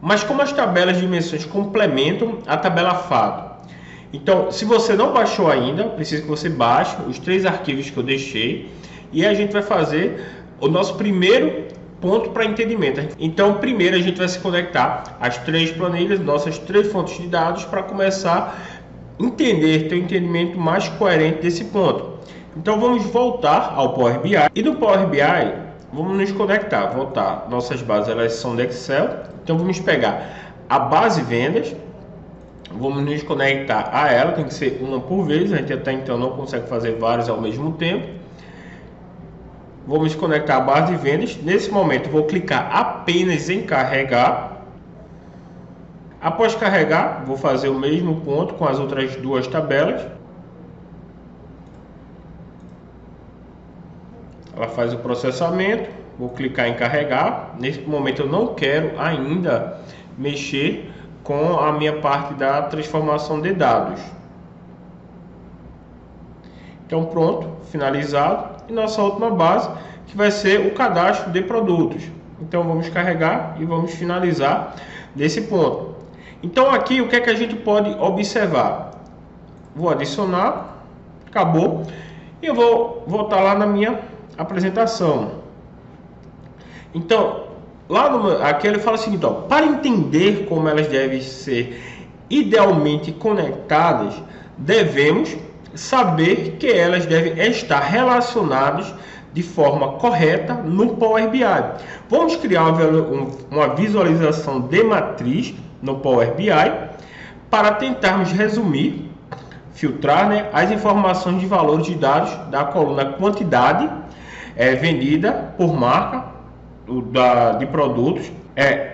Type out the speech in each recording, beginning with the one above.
mas como as tabelas de dimensões complementam a tabela fato. Então, se você não baixou ainda, preciso que você baixe os 3 arquivos que eu deixei e a gente vai fazer o nosso primeiro ponto para entendimento. Então, primeiro a gente vai se conectar às 3 planilhas, nossas 3 fontes de dados, para começar a entender, ter um entendimento mais coerente desse ponto. Então, vamos voltar ao Power BI e no Power BI vamos nos conectar, voltar. Nossas bases elas são do Excel, então vamos pegar a base vendas. Vamos nos conectar a ela, tem que ser uma por vez, a gente até então não consegue fazer vários ao mesmo tempo. Vamos conectar a base de vendas. Nesse momento vou clicar apenas em carregar. Após carregar, vou fazer o mesmo ponto com as outras 2 tabelas. Ela faz o processamento, vou clicar em carregar. Nesse momento eu não quero ainda mexer com a minha parte da transformação de dados. Então pronto, finalizado. E nossa última base, que vai ser o cadastro de produtos. Então vamos carregar e vamos finalizar nesse ponto. Então aqui o que é que a gente pode observar? Vou adicionar, acabou. E eu vou voltar lá na minha apresentação. Então aqui ele fala o seguinte, ó, para entender como elas devem ser idealmente conectadas, devemos saber que elas devem estar relacionadas de forma correta no Power BI. Vamos criar uma visualização de matriz no Power BI para tentarmos resumir, filtrar, né, as informações de valores de dados da coluna quantidade vendida por marca de produtos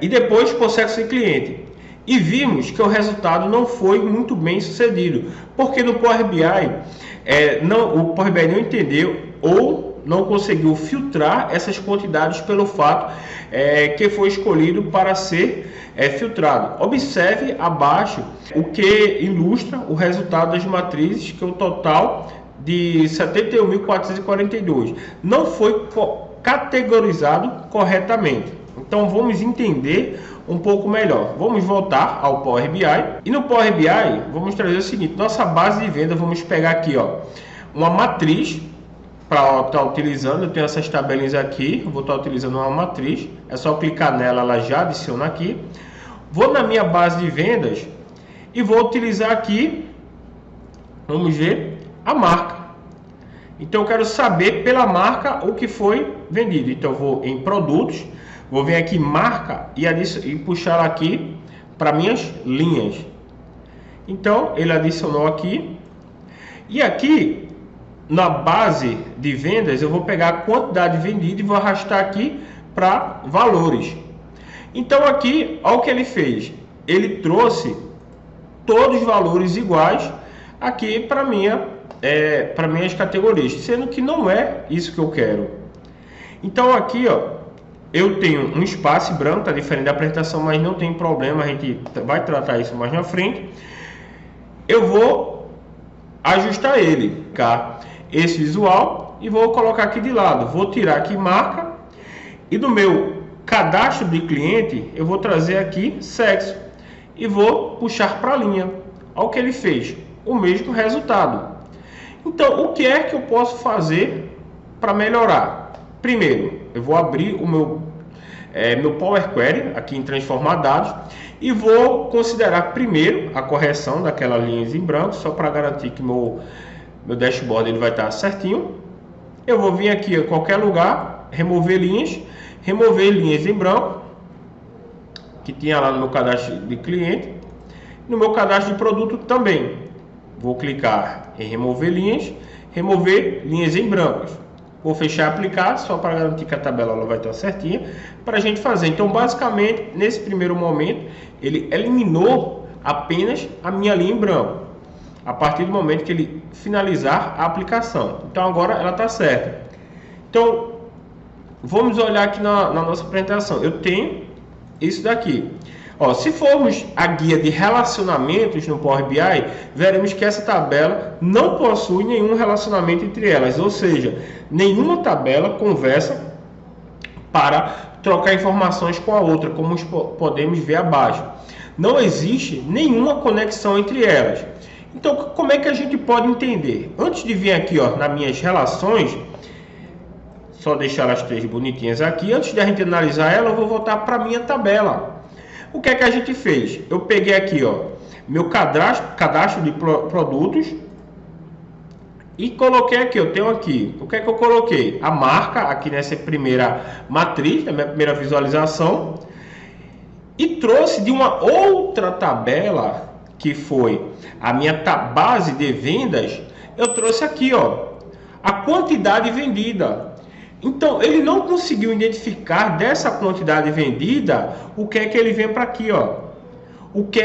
e depois por sexo de cliente. E vimos que o resultado não foi muito bem sucedido, porque no Power BI o Power BI não entendeu ou não conseguiu filtrar essas quantidades pelo fato que foi escolhido para ser filtrado. Observe abaixo o que ilustra o resultado das matrizes, que é o total de 71.442 não foi categorizado corretamente. Então vamos entender um pouco melhor. Vamos voltar ao Power BI e no Power BI vamos trazer o seguinte: nossa base de venda, vamos pegar aqui, ó, uma matriz para estar utilizando. Eu tenho essas tabelinhas aqui, eu vou estar utilizando uma matriz, é só clicar nela, ela já adiciona aqui. Vou na minha base de vendas e vou utilizar aqui, vamos ver, a marca. Então eu quero saber pela marca o que foi vendido. Então eu vou em produtos, vou vir aqui marca e puxar aqui para minhas linhas. Então ele adicionou aqui. E aqui na base de vendas eu vou pegar a quantidade vendida e vou arrastar aqui para valores. Então aqui, olha o que ele fez. Ele trouxe todos os valores iguais aqui para minhas categorias, sendo que não é isso que eu quero. Então aqui, ó, eu tenho um espaço branco, tá diferente da apresentação, mas não tem problema, a gente vai tratar isso mais na frente. Eu vou ajustar ele, tá? Esse visual, e vou colocar aqui de lado. Vou tirar aqui marca e do meu cadastro de cliente eu vou trazer aqui sexo e vou puxar para a linha. Olha o que ele fez, o mesmo resultado. Então, o que é que eu posso fazer para melhorar? Primeiro, eu vou abrir o meu Power Query aqui em transformar dados e vou considerar primeiro a correção daquelas linhas em branco, só para garantir que meu dashboard ele vai estar certinho. Eu vou vir aqui em qualquer lugar, remover linhas em branco que tinha lá no meu cadastro de cliente, no meu cadastro de produto também. Vou clicar em remover linhas em brancos. Vou fechar aplicar, só para garantir que a tabela ela vai estar certinha para a gente fazer. Então, basicamente, nesse primeiro momento, ele eliminou apenas a minha linha em branco. A partir do momento que ele finalizar a aplicação. Então, agora ela está certa. Então, vamos olhar aqui na nossa apresentação. Eu tenho isso daqui. Ó, se formos a guia de relacionamentos no Power BI, veremos que essa tabela não possui nenhum relacionamento entre elas, ou seja, nenhuma tabela conversa para trocar informações com a outra, como podemos ver abaixo. Não existe nenhuma conexão entre elas. Então, como é que a gente pode entender? Antes de vir aqui, ó, nas minhas relações, só deixar as três bonitinhas aqui. Antes de a gente analisar ela, eu vou voltar para a minha tabela. O que é que a gente fez? Eu peguei aqui, ó, meu cadastro de produtos e coloquei aqui. Eu tenho aqui, o que é que eu coloquei? A marca aqui nessa primeira matriz, na minha primeira visualização, e trouxe de uma outra tabela, que foi a minha base de vendas. Eu trouxe aqui, ó, a quantidade vendida. Então, ele não conseguiu identificar dessa quantidade vendida o que é que ele vem para aqui, ó. O que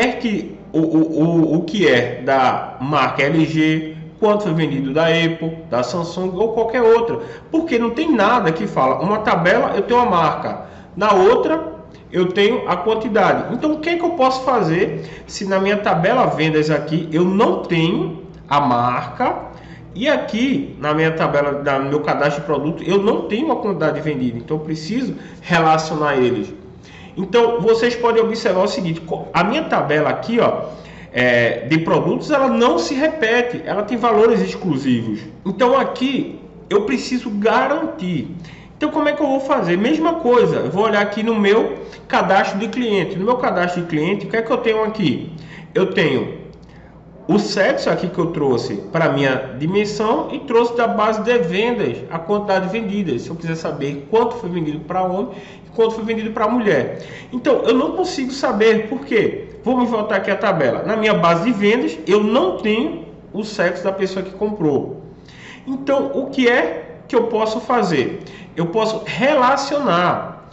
é da marca LG, quanto foi vendido da Apple, da Samsung ou qualquer outra. Porque não tem nada que fala. Uma tabela eu tenho a marca, na outra eu tenho a quantidade. Então, o que é que eu posso fazer se na minha tabela vendas aqui eu não tenho a marca? E aqui na minha tabela, no meu cadastro de produto, eu não tenho a quantidade vendida, então eu preciso relacionar eles. Então vocês podem observar o seguinte: a minha tabela aqui, ó, de produtos, ela não se repete, ela tem valores exclusivos. Então aqui eu preciso garantir. Então como é que eu vou fazer? Mesma coisa, eu vou olhar aqui no meu cadastro de cliente. No meu cadastro de cliente, o que é que eu tenho aqui? Eu tenho o sexo aqui que eu trouxe para minha dimensão e trouxe da base de vendas a quantidade vendida. Se eu quiser saber quanto foi vendido para homem e quanto foi vendido para mulher. Então eu não consigo saber por quê. Vamos voltar aqui à tabela. Na minha base de vendas eu não tenho o sexo da pessoa que comprou. Então o que é que eu posso fazer? Eu posso relacionar.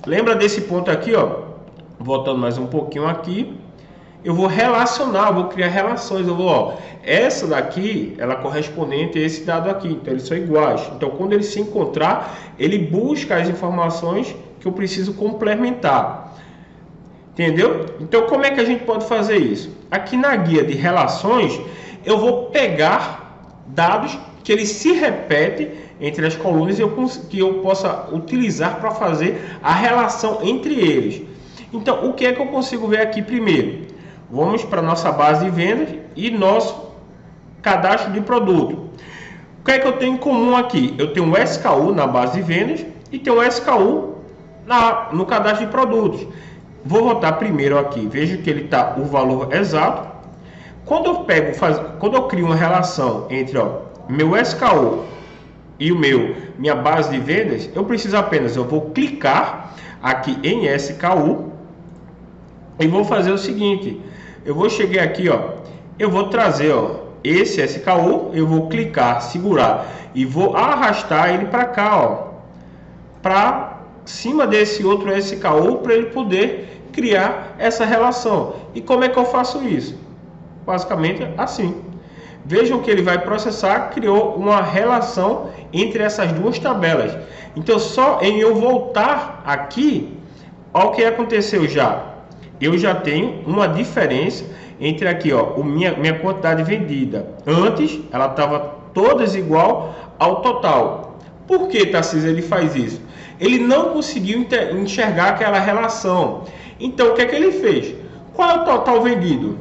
Lembra desse ponto aqui, ó? Voltando mais um pouquinho aqui. Eu vou relacionar, eu vou criar relações. Eu vou, ó, essa daqui, ela é correspondente a esse dado aqui, então eles são iguais. Então, quando ele se encontrar, ele busca as informações que eu preciso complementar. Entendeu? Então, como é que a gente pode fazer isso? Aqui na guia de relações, eu vou pegar dados que eles se repetem entre as colunas e que eu possa utilizar para fazer a relação entre eles. Então, o que é que eu consigo ver aqui primeiro? Vamos para a nossa base de vendas e nosso cadastro de produto. O que é que eu tenho em comum aqui? Eu tenho um SKU na base de vendas e tenho um SKU no cadastro de produtos. Vou voltar primeiro aqui. Veja que ele está o valor exato. Quando eu crio uma relação entre, ó, meu SKU e minha base de vendas, eu preciso apenas, eu vou clicar aqui em SKU e vou fazer o seguinte. Eu vou chegar aqui, ó, eu vou trazer, ó, esse SKU, eu vou clicar, segurar e vou arrastar ele para cá, ó, para cima desse outro SKU, para ele poder criar essa relação. E como é que eu faço isso? Basicamente assim. Vejam que ele vai processar, criou uma relação entre essas duas tabelas. Então, só em eu voltar aqui, olha o que aconteceu já. Eu já tenho uma diferença entre aqui, ó, minha quantidade vendida. Antes, ela estava todas igual ao total. Por que, Tarcísio, ele faz isso? Ele não conseguiu enxergar aquela relação. Então, o que é que ele fez? Qual é o total vendido?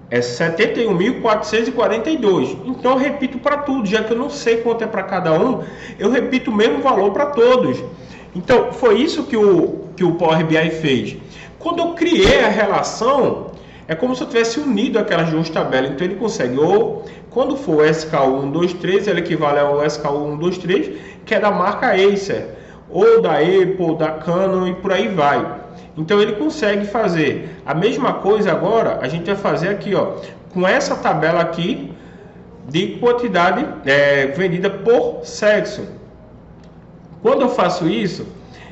É 71.442. Então, eu repito para tudo. Já que eu não sei quanto é para cada um, eu repito o mesmo valor para todos. Então, foi isso que o Power BI fez. Quando eu criei a relação, é como se eu tivesse unido aquelas duas tabelas. Então, ele consegue, ou quando for o SKU 123, ele equivale ao SKU 123, que é da marca Acer, ou da Apple, da Canon e por aí vai. Então, ele consegue fazer a mesma coisa agora. A gente vai fazer aqui, ó, com essa tabela aqui de quantidade vendida por sexo. Quando eu faço isso,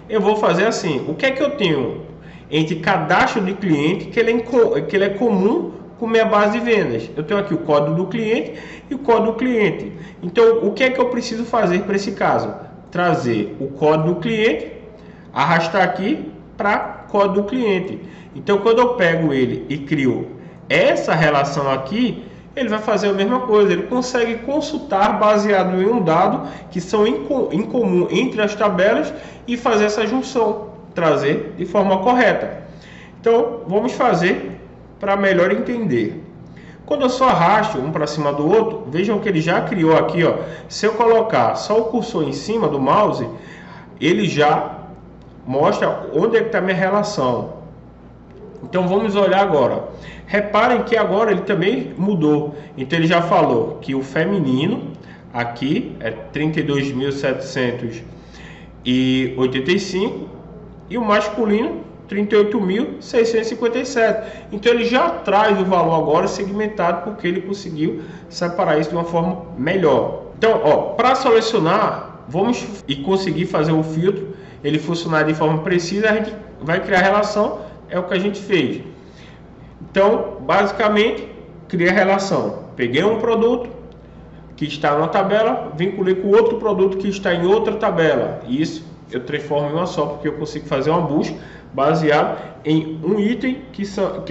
eu vou fazer assim. O que é que eu tenho entre cadastro de cliente que ele é comum com minha base de vendas? Eu tenho aqui o código do cliente e o código do cliente. Então, o que é que eu preciso fazer para esse caso? Trazer o código do cliente, arrastar aqui para código do cliente. Então, quando eu pego ele e crio essa relação aqui, ele vai fazer a mesma coisa. Ele consegue consultar baseado em um dado que são em comum entre as tabelas e fazer essa junção. trazer de forma correta. Então vamos fazer para melhor entender. Quando eu só arrasto um para cima do outro, vejam que ele já criou aqui, ó. Se eu colocar só o cursor em cima do mouse, ele já mostra onde é que está a minha relação. Então vamos olhar agora. Reparem que agora ele também mudou. Então ele já falou que o feminino aqui é 32.785 e o masculino 38.657. Então ele já traz o valor agora segmentado, porque ele conseguiu separar isso de uma forma melhor. Então, ó, para selecionar, vamos e conseguir fazer o filtro, ele funcionar de forma precisa, a gente vai criar a relação, é o que a gente fez. Então, basicamente, criei a relação. Peguei um produto que está numa tabela, vinculei com outro produto que está em outra tabela. Isso eu transformo em uma só, porque eu consigo fazer uma busca baseada em um item que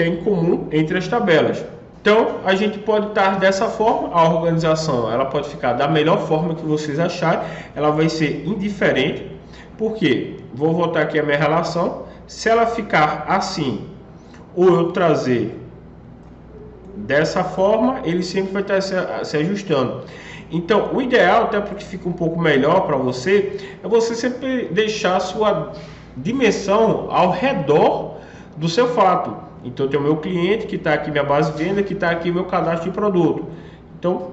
é em comum entre as tabelas. Então, a gente pode estar dessa forma. A organização ela pode ficar da melhor forma que vocês acharem. Ela vai ser indiferente. Por quê? Vou voltar aqui a minha relação. Se ela ficar assim, ou eu trazer dessa forma, ele sempre vai estar se ajustando. Então, o ideal, até porque fica um pouco melhor para você, é você sempre deixar a sua dimensão ao redor do seu fato. Então, tem o meu cliente que está aqui, minha base de venda, que está aqui meu cadastro de produto. Então,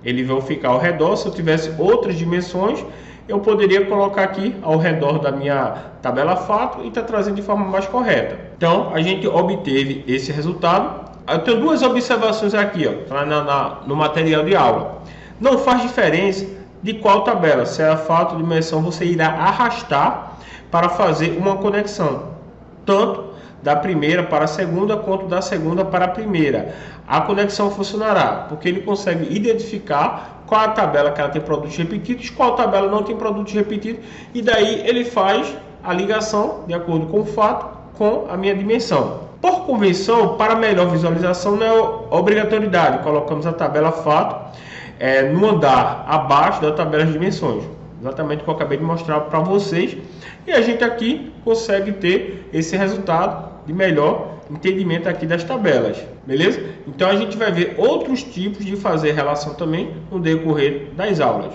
ele vai ficar ao redor. Se eu tivesse outras dimensões, eu poderia colocar aqui ao redor da minha tabela fato e está trazendo de forma mais correta. Então, a gente obteve esse resultado. Eu tenho duas observações aqui, ó, no material de aula. Não faz diferença de qual tabela, se é fato ou dimensão, você irá arrastar para fazer uma conexão, tanto da primeira para a segunda, quanto da segunda para a primeira. A conexão funcionará, porque ele consegue identificar qual a tabela que ela tem produtos repetidos, qual tabela não tem produtos repetidos, e daí ele faz a ligação de acordo com o fato com a minha dimensão. Por convenção, para melhor visualização, não é obrigatoriedade, colocamos a tabela fato no andar abaixo da tabela de dimensões, exatamente o que eu acabei de mostrar para vocês, e a gente aqui consegue ter esse resultado de melhor entendimento aqui das tabelas, beleza? Então a gente vai ver outros tipos de fazer relação também no decorrer das aulas.